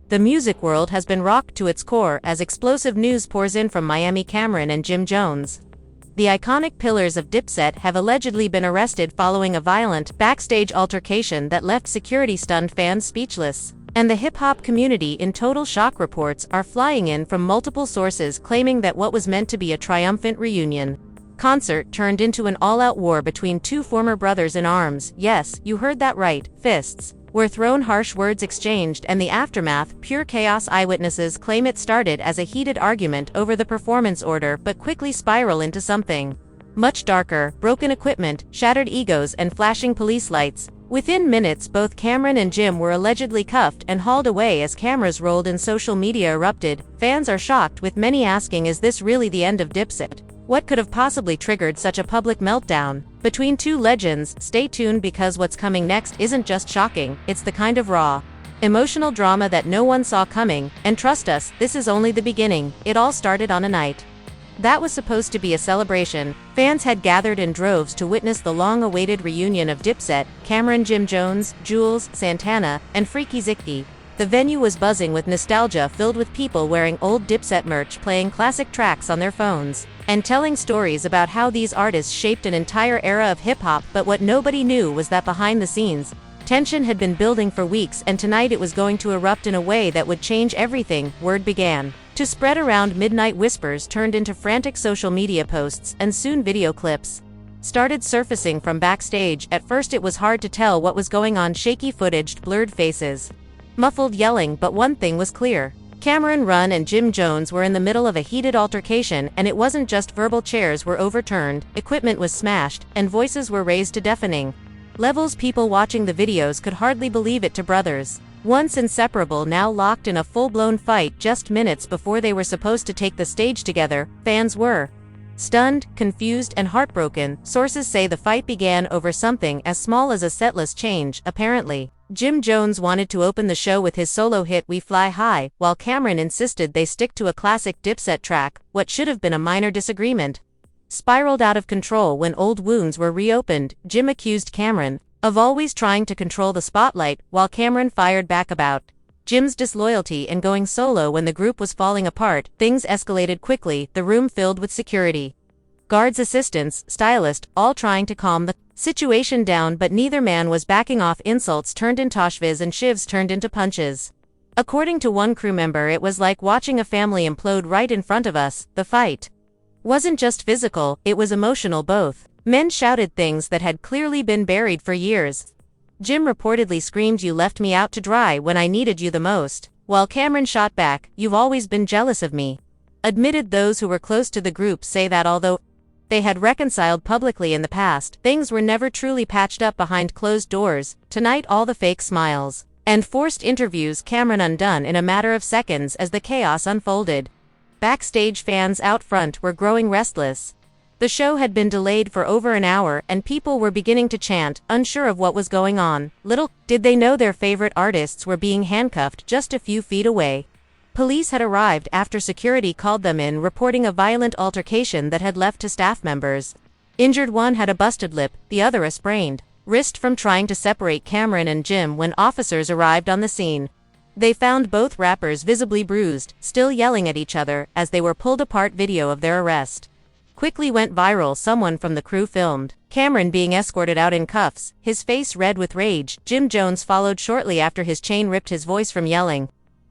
The music world has been rocked to its core as explosive news pours in from Miami. Cameron and Jim Jones, the iconic pillars of Dipset, have allegedly been arrested following a violent backstage altercation that left security-stunned fans speechless. And the hip-hop community in total shock. Reports are flying in from multiple sources claiming that what was meant to be a triumphant reunion concert turned into an all-out war between two former brothers in arms. Yes, you heard that right, fists were thrown, harsh words exchanged, and the aftermath, pure chaos. Eyewitnesses claim it started as a heated argument over the performance order but quickly spiraled into something much darker: broken equipment, shattered egos, and flashing police lights. Within minutes, both Cameron and Jim were allegedly cuffed and hauled away as cameras rolled and social media erupted. Fans are shocked, with many asking, is this really the end of Dipset? What could have possibly triggered such a public meltdown between two legends? Stay tuned, because what's coming next isn't just shocking, it's the kind of raw, emotional drama that no one saw coming. And trust us, this is only the beginning. It all started on a night that was supposed to be a celebration. Fans had gathered in droves to witness the long-awaited reunion of Dipset, Cameron, Jim Jones, Jules Santana, and Freaky Ziggy. The venue was buzzing with nostalgia, filled with people wearing old Dipset merch, playing classic tracks on their phones, and telling stories about how these artists shaped an entire era of hip-hop. But what nobody knew was that behind the scenes, tension had been building for weeks, and tonight it was going to erupt in a way that would change everything. Word began to spread around. Midnight whispers turned into frantic social media posts, and soon video clips started surfacing from backstage. At first it was hard to tell what was going on: shaky footage, blurred faces, muffled yelling. But one thing was clear: Cameron Run and Jim Jones were in the middle of a heated altercation, and it wasn't just verbal. Chairs were overturned, equipment was smashed, and voices were raised to deafening levels. People watching the videos could hardly believe it. Two brothers, once inseparable, now locked in a full-blown fight just minutes before they were supposed to take the stage together. Fans were stunned, confused, and heartbroken. Sources say the fight began over something as small as a setlist change. Apparently, Jim Jones wanted to open the show with his solo hit "We Fly High," while Cameron insisted they stick to a classic Dipset track. What should have been a minor disagreement spiraled out of control when old wounds were reopened. Jim accused Cameron of always trying to control the spotlight, while Cameron fired back about Jim's disloyalty and going solo when the group was falling apart. Things escalated quickly, the room filled with security guards, assistants, stylists, all trying to calm the situation down, but neither man was backing off. Insults turned into shivs and shivs turned into punches. According to one crew member, it was like watching a family implode right in front of us. The fight wasn't just physical, it was emotional. Both men shouted things that had clearly been buried for years. Jim reportedly screamed, "You left me out to dry when I needed you the most," while Cameron shot back, "You've always been jealous of me." Admitted those who were close to the group say that although they had reconciled publicly in the past, things were never truly patched up behind closed doors. Tonight, all the fake smiles and forced interviews, Cameron undone in a matter of seconds as the chaos unfolded. Backstage, fans out front were growing restless. The show had been delayed for over an hour, and people were beginning to chant, unsure of what was going on. Little did they know their favorite artists were being handcuffed just a few feet away. Police had arrived after security called them in, reporting a violent altercation that had left two staff members injured. One had a busted lip, the other a sprained wrist from trying to separate Cameron and Jim. When officers arrived on the scene, they found both rappers visibly bruised, still yelling at each other as they were pulled apart. Video of their arrest quickly went viral. Someone from the crew filmed Cameron being escorted out in cuffs, his face red with rage. Jim Jones followed shortly after, his chain ripped, his voice from yelling.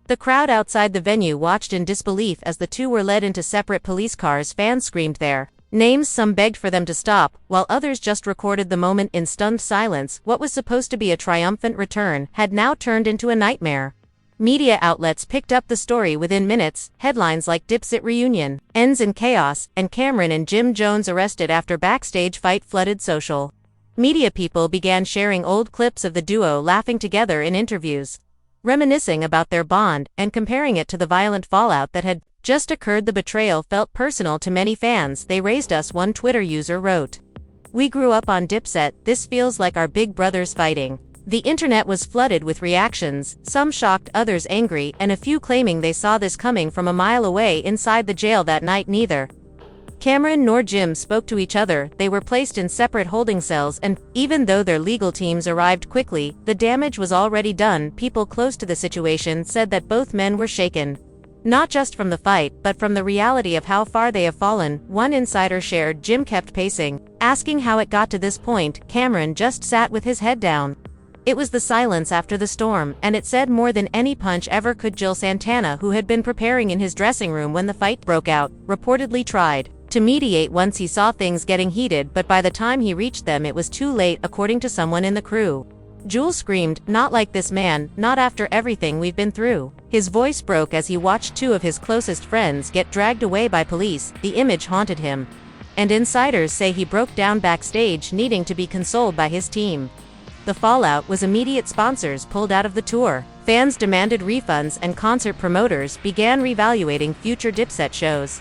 The crowd outside the venue watched in disbelief as the two were led into separate police cars. Fans screamed their names, some begged for them to stop, while others just recorded the moment in stunned silence. What was supposed to be a triumphant return had now turned into a nightmare. Media outlets picked up the story within minutes. Headlines like "Dipset Reunion Ends in Chaos" and "Cameron and Jim Jones Arrested After Backstage Fight" flooded social media. People began sharing old clips of the duo laughing together in interviews, reminiscing about their bond, and comparing it to the violent fallout that had just occurred. The betrayal felt personal to many fans. "They raised us," one Twitter user wrote. "We grew up on Dipset. This feels like our big brothers fighting." The internet was flooded with reactions, some shocked, others angry, and a few claiming they saw this coming from a mile away inside the jail that night. Neither Cameron nor Jim spoke to each other. They were placed in separate holding cells, and even though their legal teams arrived quickly, the damage was already done. People close to the situation said that both men were shaken. Not just from the fight, but from the reality of how far they have fallen. One insider shared, "Jim kept pacing, asking how it got to this point. Cameron just sat with his head down. It was the silence after the storm, and it said more than any punch ever could." Jules Santana, who had been preparing in his dressing room when the fight broke out, reportedly tried to mediate once he saw things getting heated, but by the time he reached them it was too late, according to someone in the crew. Jules screamed, "Not like this man, not after everything we've been through." His voice broke as he watched two of his closest friends get dragged away by police. The image haunted him, and insiders say he broke down backstage, needing to be consoled by his team. The fallout was immediate. Sponsors pulled out of the tour, fans demanded refunds, and concert promoters began reevaluating future Dipset shows.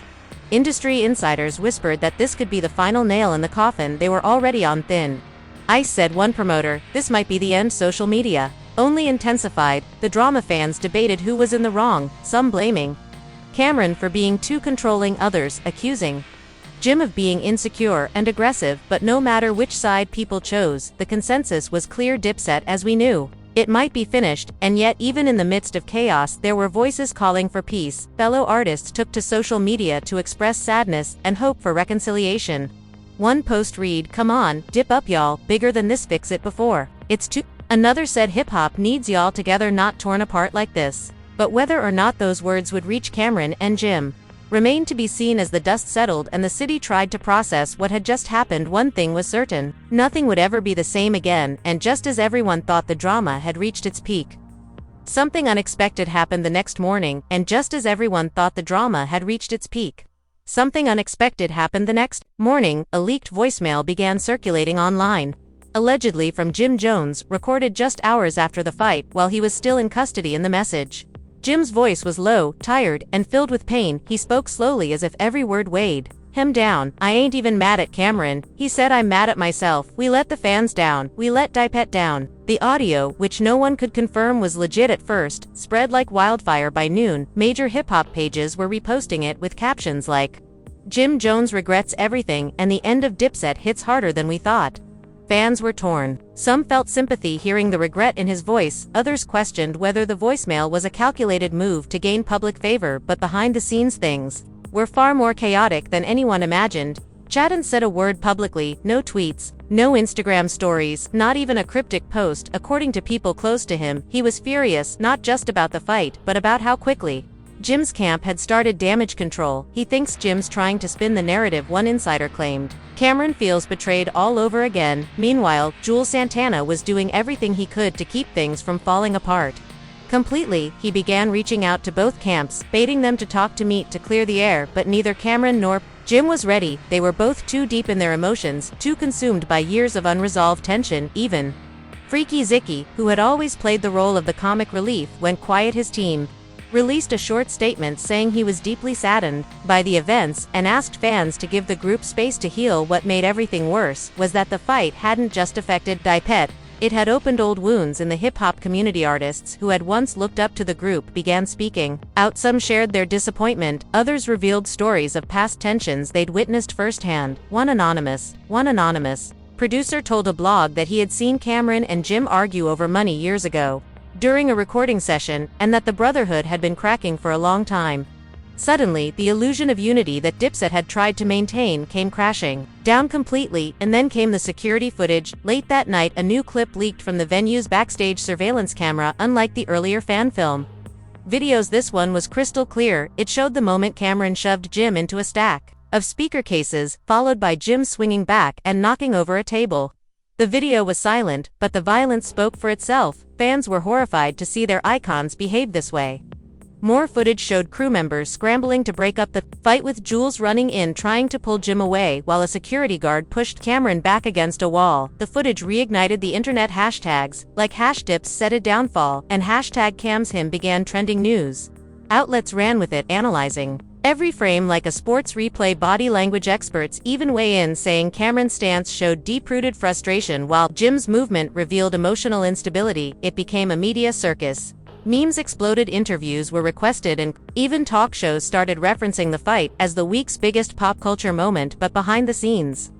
Industry insiders whispered that this could be the final nail in the coffin. They were already on thin ice, said one promoter. This might be the end. Social media only intensified the drama. Fans debated who was in the wrong, some blaming Cameron for being too controlling, others accusing Jim of being insecure and aggressive. But no matter which side people chose, the consensus was clear: Dipset as we knew it might be finished. And yet, even in the midst of chaos, there were voices calling for peace. Fellow artists took to social media to express sadness and hope for reconciliation. One post read, "Come on, dip up y'all, bigger than this, fix it before it's too." Another said, "Hip-hop needs y'all together, not torn apart like this." But whether or not those words would reach Cameron and Jim remained to be seen as the dust settled and the city tried to process what had just happened. One thing was certain: nothing would ever be the same again. And just as everyone thought the drama had reached its peak, something unexpected happened the next morning. And just as everyone thought the drama had reached its peak, something unexpected happened the next morning. A leaked voicemail began circulating online, allegedly from Jim Jones, recorded just hours after the fight while he was still in custody. In the message, Jim's voice was low, tired, and filled with pain. He spoke slowly as if every word weighed him down. "I ain't even mad at Cameron," he said. "I'm mad at myself. We let the fans down. We let Dipset down." The audio, which no one could confirm was legit at first, spread like wildfire. By noon, major hip-hop pages were reposting it with captions like, "Jim Jones regrets everything, and the end of Dipset hits harder than we thought." Fans were torn. Some felt sympathy hearing the regret in his voice, others questioned whether the voicemail was a calculated move to gain public favor. But behind the scenes things were far more chaotic than anyone imagined. Chadden said a word publicly, no tweets, no Instagram stories, not even a cryptic post. According to people close to him, he was furious, not just about the fight, but about how quickly Jim's camp had started damage control. He thinks Jim's trying to spin the narrative, one insider claimed. Cameron feels betrayed all over again. Meanwhile, Jules Santana was doing everything he could to keep things from falling apart completely. He began reaching out to both camps, baiting them to talk, to meet, to clear the air, but neither Cameron nor Jim was ready. They were both too deep in their emotions, too consumed by years of unresolved tension. Even Freaky Zicky, who had always played the role of the comic relief, went quiet. His team released a short statement saying he was deeply saddened by the events and asked fans to give the group space to heal. What made everything worse was that the fight hadn't just affected Dipset, it had opened old wounds in the hip-hop community. Artists who had once looked up to the group began speaking out. Some shared their disappointment, others revealed stories of past tensions they'd witnessed firsthand. One anonymous producer told a blog that he had seen Cameron and Jim argue over money years ago during a recording session, and that the brotherhood had been cracking for a long time. Suddenly, the illusion of unity that Dipset had tried to maintain came crashing down completely. And then came the security footage. Late that night, a new clip leaked from the venue's backstage surveillance camera. Unlike the earlier fan film videos, this one was crystal clear. It showed the moment Cameron shoved Jim into a stack of speaker cases, followed by Jim swinging back and knocking over a table. The video was silent, but the violence spoke for itself. Fans were horrified to see their icons behave this way. More footage showed crew members scrambling to break up the fight, with Jules running in trying to pull Jim away while a security guard pushed Cameron back against a wall. The footage reignited the internet. Hashtags like #DipSetADownfall and #CamsHim began trending. News outlets ran with it, analyzing every frame like a sports replay. Body language experts even weigh in, saying Cameron's stance showed deep-rooted frustration while Jim's movement revealed emotional instability. It became a media circus. Memes exploded, interviews were requested, and even talk shows started referencing the fight as the week's biggest pop culture moment. But behind the scenes,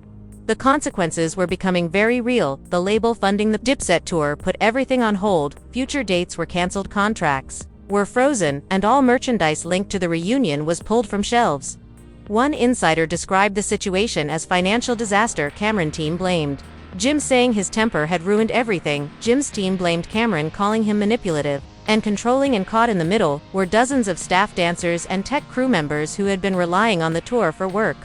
the consequences were becoming very real. The label funding the Dipset tour put everything on hold, future dates were cancelled, contracts were frozen, and all merchandise linked to the reunion was pulled from shelves. One insider described the situation as financial disaster. Cameron team blamed Jim, saying his temper had ruined everything. Jim's team blamed Cameron, calling him manipulative and controlling, and caught in the middle were dozens of staff, dancers, and tech crew members who had been relying on the tour for work.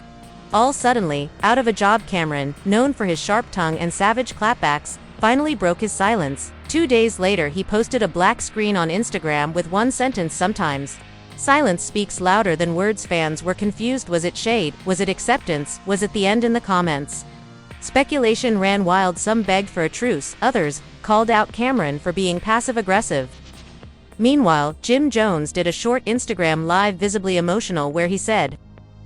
All suddenly out of a job. Cameron, known for his sharp tongue and savage clapbacks, finally broke his silence. 2 days later he posted a black screen on Instagram with one sentence: "Sometimes silence speaks louder than words." Fans were confused. Was it shade? Was it acceptance? Was it the end? In the comments, speculation ran wild. Some begged for a truce, others called out Cameron for being passive-aggressive. Meanwhile, Jim Jones did a short Instagram live, visibly emotional, where he said,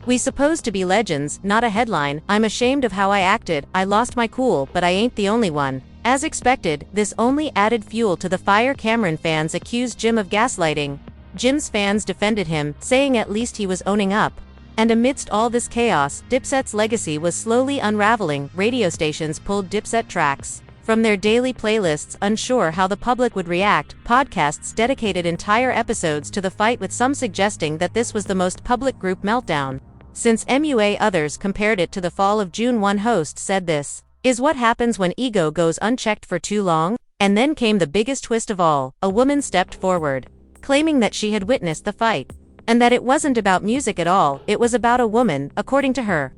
"We supposed to be legends, not a headline. I'm ashamed of how I acted. I lost my cool, but I ain't the only one." As expected, this only added fuel to the fire. Cameron fans accused Jim of gaslighting. Jim's fans defended him, saying at least he was owning up. And amidst all this chaos, Dipset's legacy was slowly unraveling. Radio stations pulled Dipset tracks from their daily playlists, unsure how the public would react. Podcasts dedicated entire episodes to the fight, with some suggesting that this was the most public group meltdown since MUA. Others compared it to the fall of June. One host said, "This is what happens when ego goes unchecked for too long." And then came the biggest twist of all. A woman stepped forward, claiming that she had witnessed the fight, and that it wasn't about music at all, it was about a woman. According to her,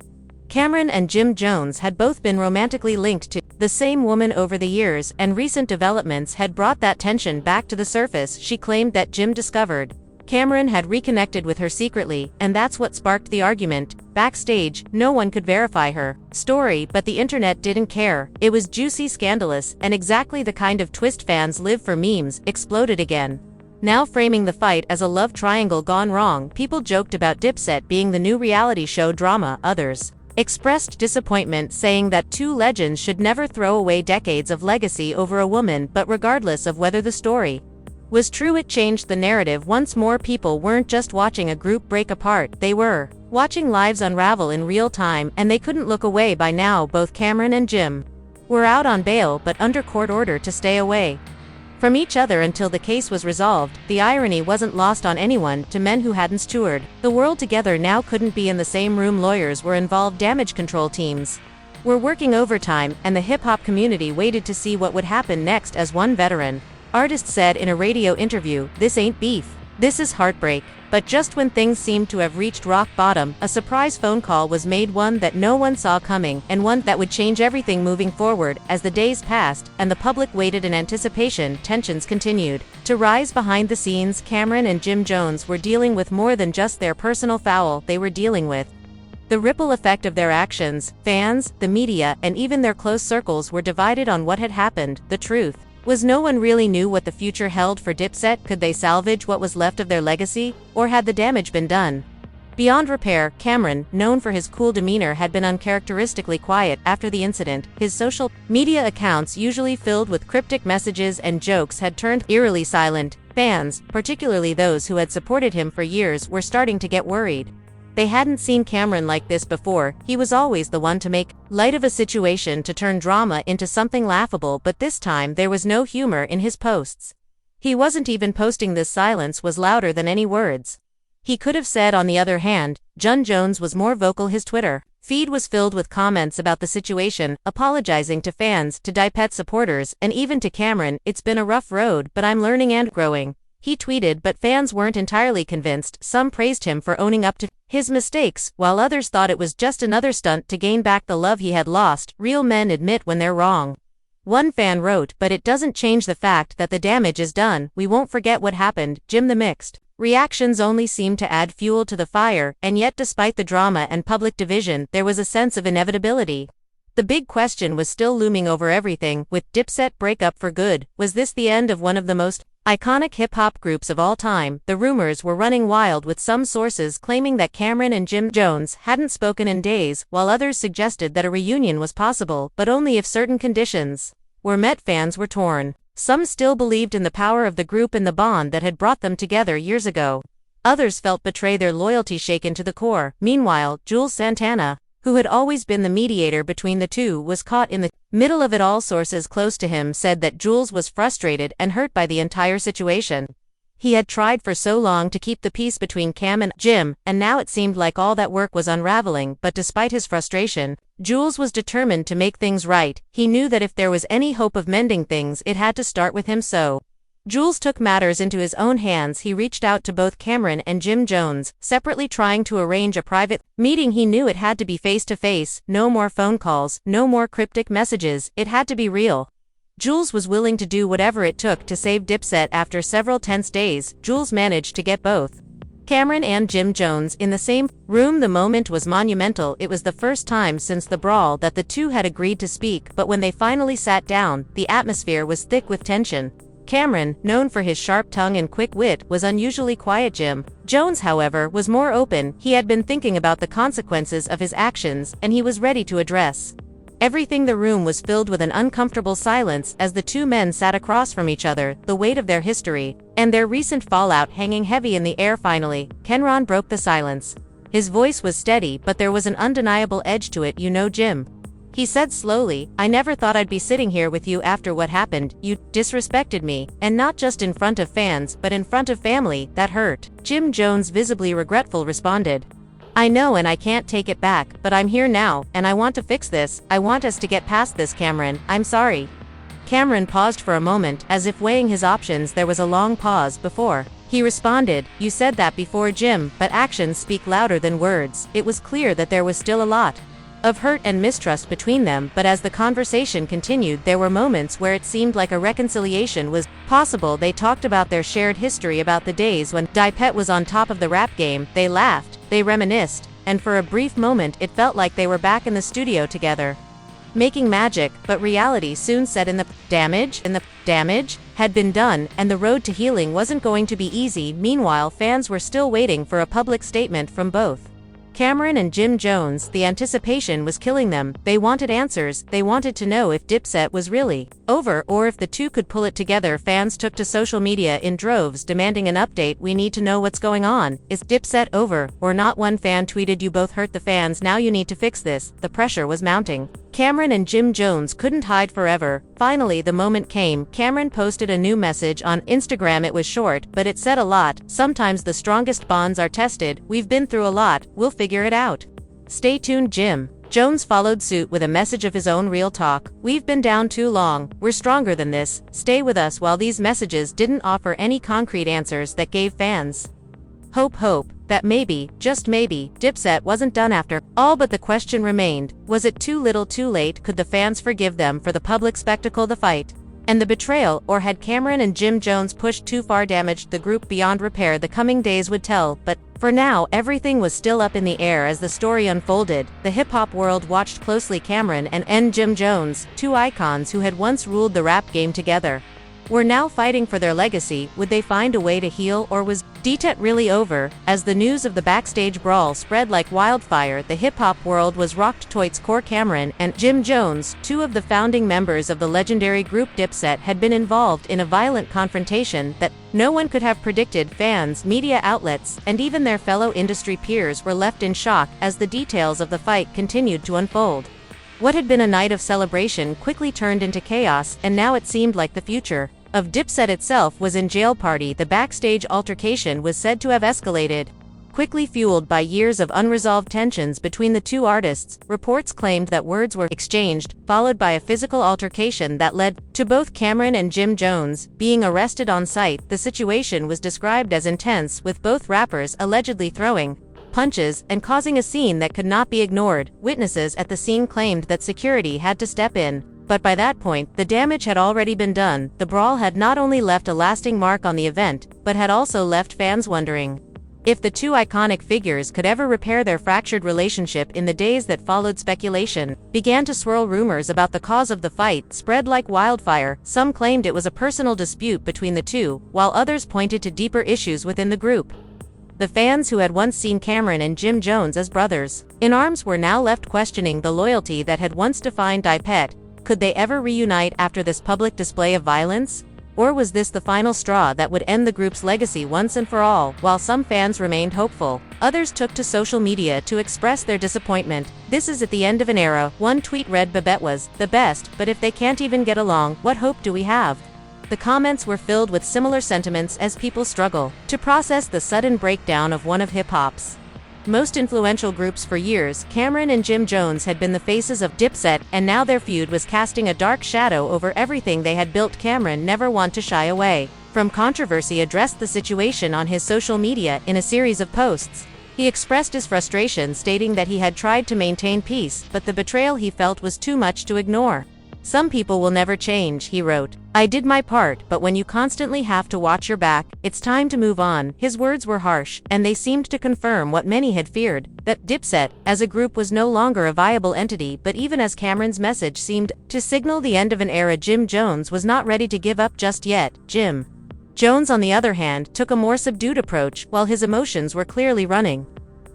Cameron and Jim Jones had both been romantically linked to the same woman over the years, and recent developments had brought that tension back to the surface. She claimed that Jim discovered Cameron had reconnected with her secretly, and that's what sparked the argument. Backstage, no one could verify her story, but the internet didn't care. It was juicy, scandalous, and exactly the kind of twist fans live for. Memes exploded again, now framing the fight as a love triangle gone wrong. People joked about Dipset being the new reality show drama. Others expressed disappointment, saying that two legends should never throw away decades of legacy over a woman. But regardless of whether the story was true, it changed the narrative once more. People weren't just watching a group break apart, they were watching lives unravel in real time, and they couldn't look away. By now, both Cameron and Jim were out on bail, but under court order to stay away from each other until the case was resolved. The irony wasn't lost on anyone. To men who hadn't toured the world together, now couldn't be in the same room. Lawyers were involved, damage control teams were working overtime, and the hip-hop community waited to see what would happen next. As one veteran artist said in a radio interview, "This ain't beef, this is heartbreak." But just when things seemed to have reached rock bottom, a surprise phone call was made, one that no one saw coming, and one that would change everything moving forward. As the days passed, and the public waited in anticipation, tensions continued to rise behind the scenes. Cameron and Jim Jones were dealing with more than just their personal foul, they were dealing with the ripple effect of their actions. Fans, the media, and even their close circles were divided on what had happened. The truth was, no one really knew what the future held for Dipset. Could they salvage what was left of their legacy, or had the damage been done beyond repair? Cameron, known for his cool demeanor, had been uncharacteristically quiet after the incident. His social media accounts, usually filled with cryptic messages and jokes, had turned eerily silent. Fans, particularly those who had supported him for years, were starting to get worried. They hadn't seen Cameron like this before. He was always the one to make light of a situation, to turn drama into something laughable, but this time there was no humor in his posts. He wasn't even posting. This silence was louder than any words he could have said. On the other hand, Jim Jones was more vocal. His Twitter feed was filled with comments about the situation, apologizing to fans, to Dipset supporters, and even to Cameron. "It's been a rough road, but I'm learning and growing," he tweeted. But fans weren't entirely convinced. Some praised him for owning up to his mistakes, while others thought it was just another stunt to gain back the love he had lost. Real men admit when they're wrong. One fan wrote, "But it doesn't change the fact that the damage is done. We won't forget what happened." Jim, the mixed reactions only seemed to add fuel to the fire, and yet despite the drama and public division, there was a sense of inevitability. The big question was still looming over everything. With Dipset breakup for good, was this the end of one of the most iconic hip-hop groups of all time? The rumors were running wild, with some sources claiming that Cameron and Jim Jones hadn't spoken in days, while others suggested that a reunion was possible, but only if certain conditions were met. Fans were torn. Some still believed in the power of the group and the bond that had brought them together years ago. Others felt their loyalty shaken to the core. Meanwhile, Jules Santana, who had always been the mediator between the two, was caught in the middle of it all. Sources close to him said that Jules was frustrated and hurt by the entire situation. He had tried for so long to keep the peace between Cam and Jim, and now it seemed like all that work was unraveling. But despite his frustration, Jules was determined to make things right. He knew that if there was any hope of mending things, it had to start with him. So Jules took matters into his own hands. He reached out to both Cameron and Jim Jones, separately trying to arrange a private meeting. He knew it had to be face-to-face, no more phone calls, no more cryptic messages, it had to be real. Jules was willing to do whatever it took to save Dipset. After several tense days, Jules managed to get both Cameron and Jim Jones in the same room. The moment was monumental. It was the first time since the brawl that the two had agreed to speak, but when they finally sat down, the atmosphere was thick with tension. Cameron, known for his sharp tongue and quick wit, was unusually quiet. Jim Jones, however, was more open. He had been thinking about the consequences of his actions, and he was ready to address everything. The room was filled with an uncomfortable silence as the two men sat across from each other, the weight of their history and their recent fallout hanging heavy in the air. Finally, Cameron broke the silence. His voice was steady, but there was an undeniable edge to it. "You know, Jim," he said slowly, "I never thought I'd be sitting here with you after what happened. You disrespected me, and not just in front of fans, but in front of family. That hurt." Jim Jones, visibly regretful, responded, "I know, and I can't take it back, but I'm here now, and I want to fix this. I want us to get past this, Cameron. I'm sorry." Cameron paused for a moment, as if weighing his options. There was a long pause before he responded, "You said that before, Jim, but actions speak louder than words." It was clear that there was still a lot of hurt and mistrust between them, but as the conversation continued, there were moments where it seemed like a reconciliation was possible. They talked about their shared history, about the days when Dipset was on top of the rap game. They laughed, they reminisced, and for a brief moment it felt like they were back in the studio together, making magic. But reality soon set in. The damage had been done, and the road to healing wasn't going to be easy. Meanwhile, fans were still waiting for a public statement from both Cameron and Jim Jones. The anticipation was killing them. They wanted answers. They wanted to know if Dipset was really over, or if the two could pull it together. Fans took to social media in droves, demanding an update. "We need to know what's going on. Is Dipset over or not?" One fan tweeted, "You both hurt the fans. Now you need to fix this." The pressure was mounting. Cameron and Jim Jones couldn't hide forever. Finally, the moment came. Cameron posted a new message on Instagram. It was short, but it said a lot. "Sometimes the strongest bonds are tested. We've been through a lot. We'll figure it out. Stay tuned." Jim Jones followed suit with a message of his own, "Real talk. We've been down too long. We're stronger than this. Stay with us." While these messages didn't offer any concrete answers that gave fans hope that maybe, just maybe, Dipset wasn't done after all. But the question remained, was it too little too late? Could the fans forgive them for the public spectacle, the fight, and the betrayal, or had Cameron and Jim Jones pushed too far, damaged the group beyond repair? The coming days would tell, but for now, everything was still up in the air as the story unfolded. The hip-hop world watched closely. Cameron and Jim Jones, two icons who had once ruled the rap game together, were now fighting for their legacy. Would they find a way to heal, or was Dipset really over? As the news of the Backstage brawl spread like wildfire, the hip-hop world was rocked to its core. Cameron and Jim Jones, two of the founding members of the legendary group Dipset, had been involved in a violent confrontation that no one could have predicted. Fans, media outlets, and even their fellow industry peers were left in shock as the details of the fight continued to unfold. What had been a night of celebration quickly turned into chaos, and now it seemed like the future of Dipset itself was in jail. Party. The Backstage altercation was said to have escalated quickly, fueled by years of unresolved tensions between the two artists. Reports claimed that words were exchanged, followed by a physical altercation that led to both Cameron and Jim Jones being arrested on site. The situation was described as intense, with both rappers allegedly throwing punches and causing a scene that could not be ignored. Witnesses at the scene claimed that security had to step in, but by that point, the damage had already been done. The brawl had not only left a lasting mark on the event, but had also left fans wondering if the two iconic figures could ever repair their fractured relationship. In the days that followed, speculation began to swirl. Rumors about the cause of the fight spread like wildfire. Some claimed it was a personal dispute between the two, while others pointed to deeper issues within the group. The fans who had once seen Cameron and Jim Jones as brothers in arms were now left questioning the loyalty that had once defined Dipset. Could they ever reunite after this public display of violence? Or was this the final straw that would end the group's legacy once and for all? While some fans remained hopeful, others took to social media to express their disappointment. "This is at the end of an era," one tweet read. "Babette was the best, but if they can't even get along, what hope do we have?" The comments were filled with similar sentiments as people struggle to process the sudden breakdown of one of hip-hop's most influential groups for years. Cameron and Jim Jones had been the faces of Dipset, and now their feud was casting a dark shadow over everything they had built. Cameron, never one to shy away from controversy, addressed the situation on his social media in a series of posts. He expressed his frustration, stating that he had tried to maintain peace, but the betrayal he felt was too much to ignore. "Some people will never change," he wrote. "I did my part, but when you constantly have to watch your back, it's time to move on." His words were harsh, and they seemed to confirm what many had feared, that Dipset, as a group, was no longer a viable entity. But even as Cameron's message seemed to signal the end of an era, Jim Jones was not ready to give up just yet. Jim Jones, on the other hand, took a more subdued approach. While his emotions were clearly running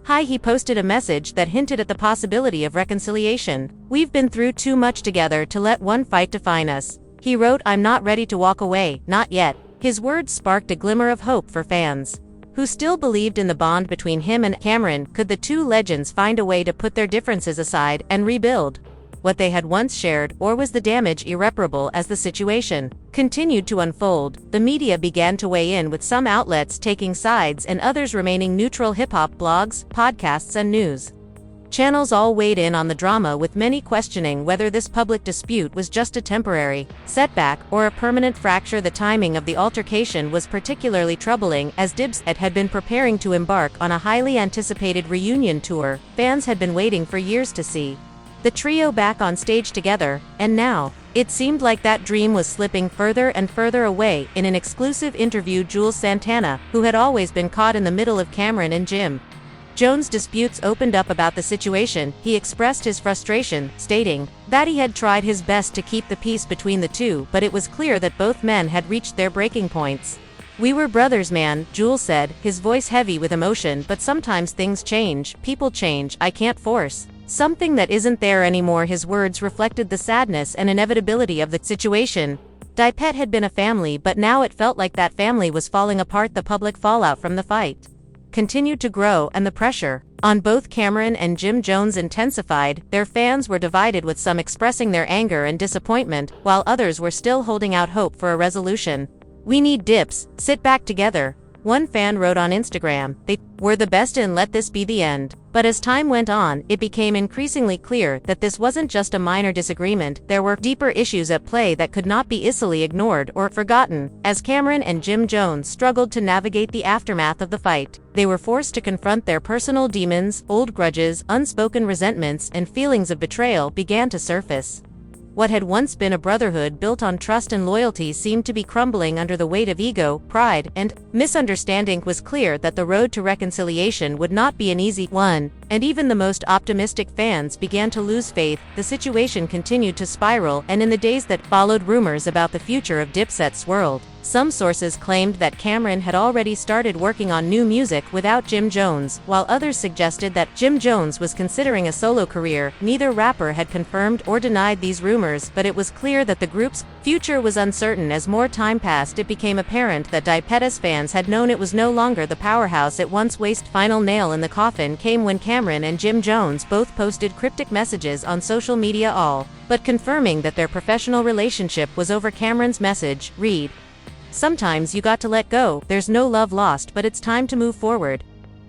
high, he posted a message that hinted at the possibility of reconciliation. "We've been through too much together to let one fight define us," he wrote. "I'm not ready to walk away, not yet." His words sparked a glimmer of hope for fans who still believed in the bond between him and Cameron. Could the two legends find a way to put their differences aside and rebuild what they had once shared, or was the damage irreparable? As the situation continued to unfold, the media began to weigh in, with some outlets taking sides and others remaining neutral. Hip-hop blogs, podcasts, and news channels all weighed in on the drama, with many questioning whether this public dispute was just a temporary setback or a permanent fracture. The timing of the altercation was particularly troubling, as Dipset had been preparing to embark on a highly anticipated reunion tour. Fans had been waiting for years to see the trio back on stage together, and now it seemed like that dream was slipping further and further away. In an exclusive interview, Jules Santana, who had always been caught in the middle of Cameron and Jim Jones' disputes, opened up about the situation. He expressed his frustration, stating that he had tried his best to keep the peace between the two, but it was clear that both men had reached their breaking points. "We were brothers, man," Jules said, his voice heavy with emotion. "But sometimes things change, people change. I can't force something that isn't there anymore." His words reflected the sadness and inevitability of the situation. Dipset had been a family, but now it felt like that family was falling apart. The public fallout from the fight continued to grow, and the pressure on both Cameron and Jim Jones intensified. Their fans were divided, with some expressing their anger and disappointment, while others were still holding out hope for a resolution. "We need Dips, sit back together," one fan wrote on Instagram. "They were the best, and let this be the end." But as time went on, it became increasingly clear that this wasn't just a minor disagreement. There were deeper issues at play that could not be easily ignored or forgotten. As Cameron and Jim Jones struggled to navigate the aftermath of the fight, they were forced to confront their personal demons. Old grudges, unspoken resentments, and feelings of betrayal began to surface. What had once been a brotherhood built on trust and loyalty seemed to be crumbling under the weight of ego, pride, and misunderstanding. It was clear that the road to reconciliation would not be an easy one, and even the most optimistic fans began to lose faith. The situation continued to spiral, and in the days that followed, rumors about the future of Dipset swirled. Some sources claimed that Cameron had already started working on new music without Jim Jones, while others suggested that Jim Jones was considering a solo career. Neither rapper had confirmed or denied these rumors, but it was clear that the group's future was uncertain. As more time passed, it became apparent that Dipset's fans had known it was no longer the powerhouse it once was. Final nail in the coffin came when Cameron and Jim Jones both posted cryptic messages on social media, all but confirming that their professional relationship was over. Cameron's message read, "Sometimes you got to let go. There's no love lost, but it's time to move forward."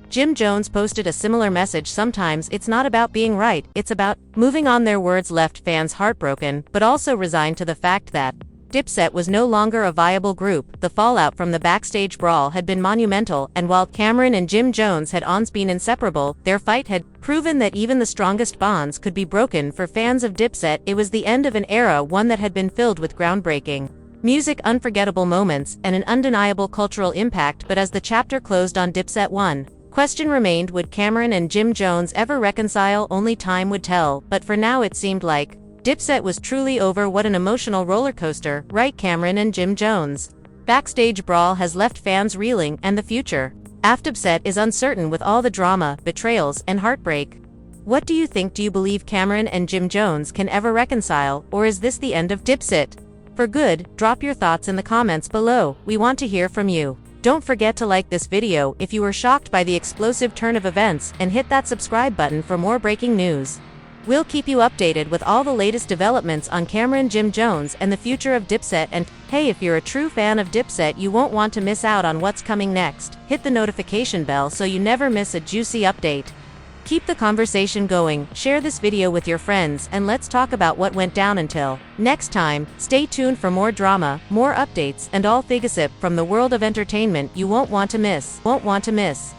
Jim Jones posted a similar message, "Sometimes it's not about being right, it's about moving on." Their words left fans heartbroken, but also resigned to the fact that Dipset was no longer a viable group. The fallout from the Backstage brawl had been monumental, and while Cameron and Jim Jones had once been inseparable, their fight had proven that even the strongest bonds could be broken. For fans of Dipset, it was the end of an era, one that had been filled with groundbreaking music, unforgettable moments, and an undeniable cultural impact. But as the chapter closed on Dipset, one question remained: would Cameron and Jim Jones ever reconcile? Only time would tell, but for now it seemed like Dipset was truly over. What an emotional roller coaster, right? Cameron and Jim Jones' Backstage brawl has left fans reeling, and the future after Dipset is uncertain, with all the drama, betrayals, and heartbreak What do you think? Do you believe Cameron and Jim Jones can ever reconcile, or is this the end of Dipset? For good, drop your thoughts in the comments below, we want to hear from you. Don't forget to like this video if you were shocked by the explosive turn of events, and hit that subscribe button for more breaking news. We'll keep you updated with all the latest developments on Cameron, Jim Jones, and the future of Dipset. And hey, if you're a true fan of Dipset, you won't want to miss out on what's coming next. Hit the notification bell so you never miss a juicy update. Keep the conversation going, share this video with your friends, and let's talk about what went down. Until next time, stay tuned for more drama, more updates, and all thing gossip from the world of entertainment you won't want to miss.